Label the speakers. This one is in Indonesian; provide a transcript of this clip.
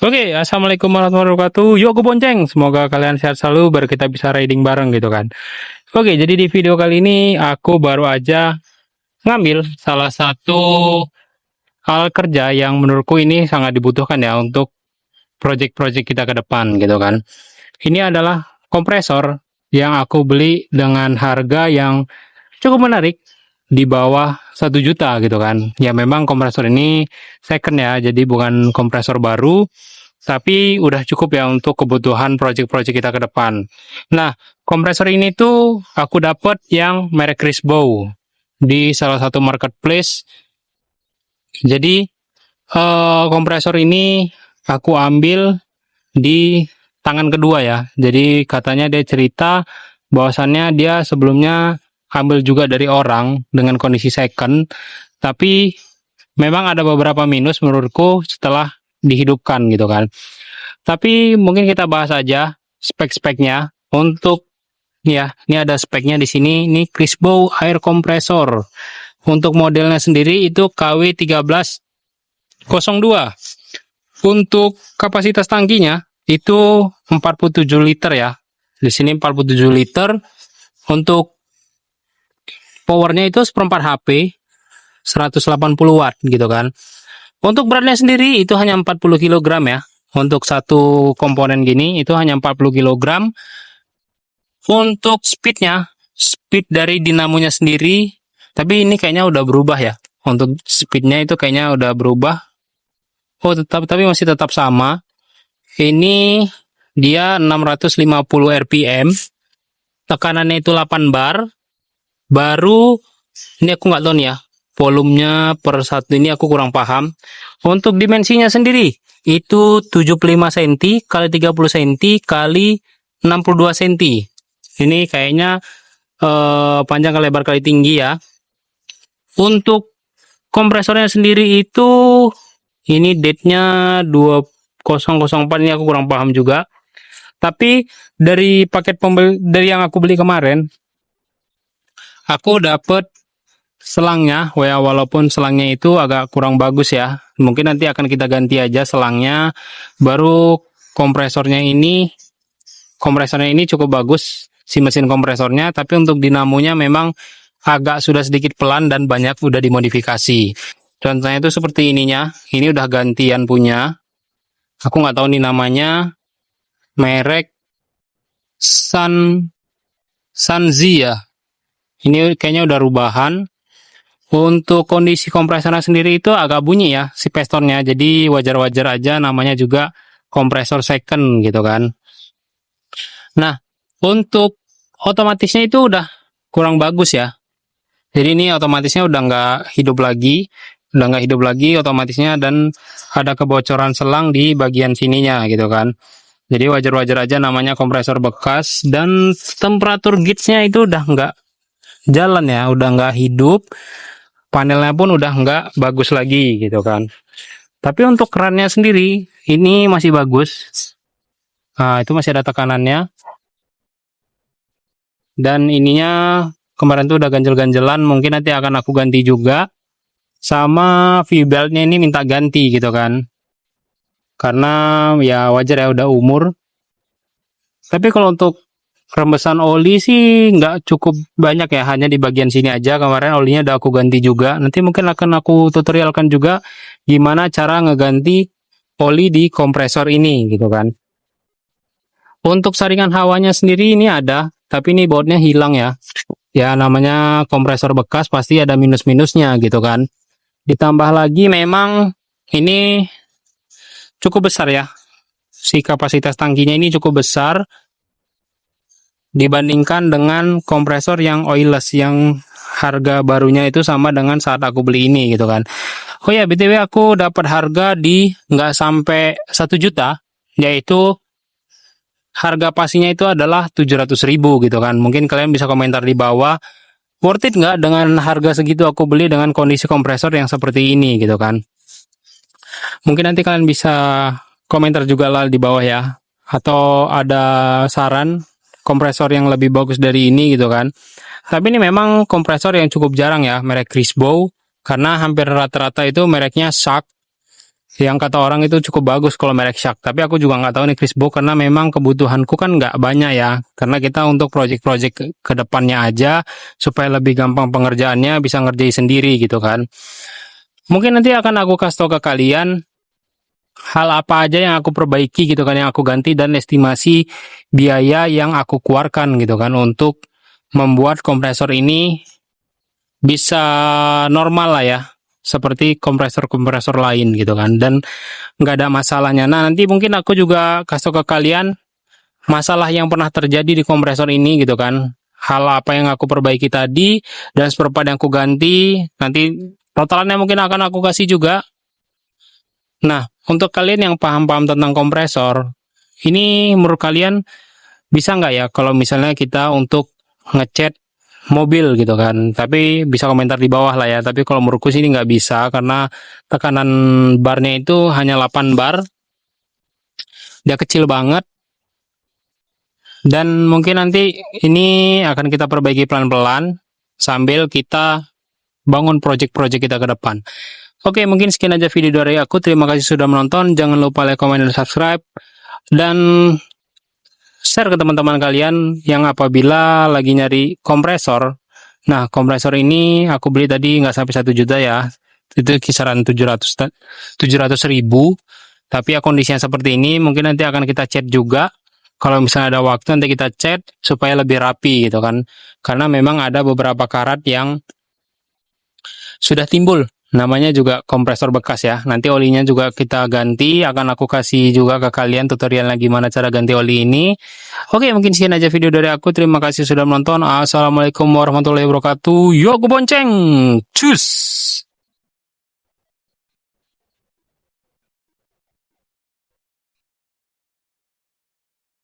Speaker 1: Oke, assalamualaikum warahmatullahi wabarakatuh. Yuk aku bonceng. Semoga kalian sehat selalu, biar kita bisa riding bareng gitu kan. Oke, jadi di video kali ini aku baru aja ngambil salah satu hal kerja yang menurutku ini sangat dibutuhkan ya untuk project-project kita ke depan gitu kan. Ini adalah kompresor yang aku beli dengan harga yang cukup menarik di bawah 1 juta gitu kan. Ya memang kompresor ini second ya, jadi bukan kompresor baru, tapi udah cukup ya untuk kebutuhan project-project kita ke depan. Nah, kompresor ini tuh aku dapat yang merek Crisbow di salah satu marketplace. Jadi kompresor ini aku ambil di tangan kedua ya. Jadi katanya dia cerita bahwasannya dia sebelumnya ambil juga dari orang dengan kondisi second, tapi memang ada beberapa minus menurutku setelah dihidupkan gitu kan. Tapi mungkin kita bahas aja spek-speknya. Untuk ya, ini ada speknya di sini. Ini Crisbow air compressor. Untuk modelnya sendiri itu KW1302. Untuk kapasitas tangkinya itu 47 liter ya. Di sini 47 liter. Untuk powernya itu 1/4 HP, 180 watt gitu kan. Untuk beratnya sendiri itu hanya 40 kg ya. Untuk satu komponen gini itu hanya 40 kg. Untuk speednya, speed dari dinamonya sendiri, tapi ini kayaknya udah berubah ya. Untuk speednya itu kayaknya udah berubah. Oh, tapi masih tetap sama. Ini dia 650 rpm. Tekanannya itu 8 bar. Baru ini aku nggak tahu nih ya. Volumenya per satu ini aku kurang paham. Untuk dimensinya sendiri itu 75 cm kali 30 cm kali 62 cm. Ini kayaknya panjang kali lebar kali tinggi ya. Untuk kompresornya sendiri itu ini date-nya 2004, ini aku kurang paham juga. Tapi dari paket dari yang aku beli kemarin, aku dapat selangnya, walaupun selangnya itu agak kurang bagus ya. Mungkin nanti akan kita ganti aja selangnya. Baru kompresornya ini cukup bagus si mesin kompresornya, tapi untuk dinamonya memang agak sudah sedikit pelan dan banyak udah dimodifikasi. Contohnya itu seperti ininya. Ini udah gantian punya. Aku nggak tahu nih namanya. Merek Sanzi ya. Ini kayaknya udah rubahan. Untuk kondisi kompresornya sendiri itu agak bunyi ya si pistonnya, jadi wajar-wajar aja, namanya juga kompresor second gitu kan. Nah, untuk otomatisnya itu udah kurang bagus ya. Jadi ini otomatisnya udah nggak hidup lagi otomatisnya, dan ada kebocoran selang di bagian sininya gitu kan. Jadi wajar-wajar aja, namanya kompresor bekas, dan temperatur gauge-nya itu udah nggak jalan ya, udah nggak hidup. Panelnya pun udah nggak bagus lagi gitu kan. Tapi untuk kerannya sendiri ini masih bagus. Nah, itu masih ada tekanannya. Dan ininya kemarin tuh udah ganjel-ganjelan, mungkin nanti akan aku ganti juga. Sama V-beltnya ini minta ganti gitu kan. Karena ya wajar ya, udah umur. Tapi kalau untuk rembesan oli sih nggak cukup banyak ya, hanya di bagian sini aja. Kemarin olinya udah aku ganti juga. Nanti mungkin akan aku tutorialkan juga gimana cara ngeganti oli di kompresor ini gitu kan. Untuk saringan hawanya sendiri ini ada, tapi ini bautnya hilang ya. Ya namanya kompresor bekas pasti ada minus-minusnya gitu kan. Ditambah lagi memang ini cukup besar ya. Si kapasitas tangkinya ini cukup besar dibandingkan dengan kompresor yang oilless yang harga barunya itu sama dengan saat aku beli ini gitu kan. Oh ya, BTW aku dapat harga di nggak sampai 1 juta, yaitu harga pastinya itu adalah 700.000 gitu kan. Mungkin kalian bisa komentar di bawah, worth it nggak dengan harga segitu aku beli dengan kondisi kompresor yang seperti ini gitu kan. Mungkin nanti kalian bisa komentar juga lah di bawah ya, atau ada saran kompresor yang lebih bagus dari ini gitu kan. Tapi ini memang kompresor yang cukup jarang ya, merek Crisbow, karena hampir rata-rata itu mereknya Shark. yang kata orang itu cukup bagus kalau merek Shark. Tapi aku juga nggak tahu nih Chris Bow, karena memang kebutuhanku kan nggak banyak ya. Karena kita untuk project-project ke depannya aja, supaya lebih gampang pengerjaannya, bisa ngerjain sendiri gitu kan. Mungkin nanti akan aku kasih tau ke kalian hal apa aja yang aku perbaiki gitu kan, yang aku ganti, dan estimasi biaya yang aku keluarkan gitu kan, untuk membuat kompresor ini bisa normal lah ya, seperti kompresor-kompresor lain gitu kan, dan nggak ada masalahnya. Nah, nanti mungkin aku juga kasih tau ke kalian masalah yang pernah terjadi di kompresor ini gitu kan, hal apa yang aku perbaiki tadi, dan spare part yang aku ganti, nanti totalannya mungkin akan aku kasih juga. Nah, untuk kalian yang paham-paham tentang kompresor, ini menurut kalian bisa nggak ya kalau misalnya kita untuk ngecat mobil gitu kan? Tapi bisa komentar di bawah lah ya. Tapi kalau menurutku sih ini nggak bisa, karena tekanan barnya itu hanya 8 bar. Dia kecil banget. Dan mungkin nanti ini akan kita perbaiki pelan-pelan sambil kita bangun project-project kita ke depan. Oke, mungkin sekian aja video dari aku. Terima kasih sudah menonton. Jangan lupa like, comment, dan subscribe. Dan share ke teman-teman kalian yang apabila lagi nyari kompresor. Nah, kompresor ini aku beli tadi nggak sampai 1 juta ya. Itu kisaran 700 ribu. Tapi ya kondisinya seperti ini, mungkin nanti akan kita cat juga. Kalau misalnya ada waktu nanti kita cat supaya lebih rapi gitu kan. Karena memang ada beberapa karat yang sudah timbul. Namanya juga kompresor bekas ya. Nanti olinya juga kita ganti. Akan aku kasih juga ke kalian tutorialnya gimana cara ganti oli ini. Oke, mungkin sekian aja video dari aku. Terima kasih sudah menonton. Assalamualaikum warahmatullahi wabarakatuh. Yo, aku bonceng. Cus.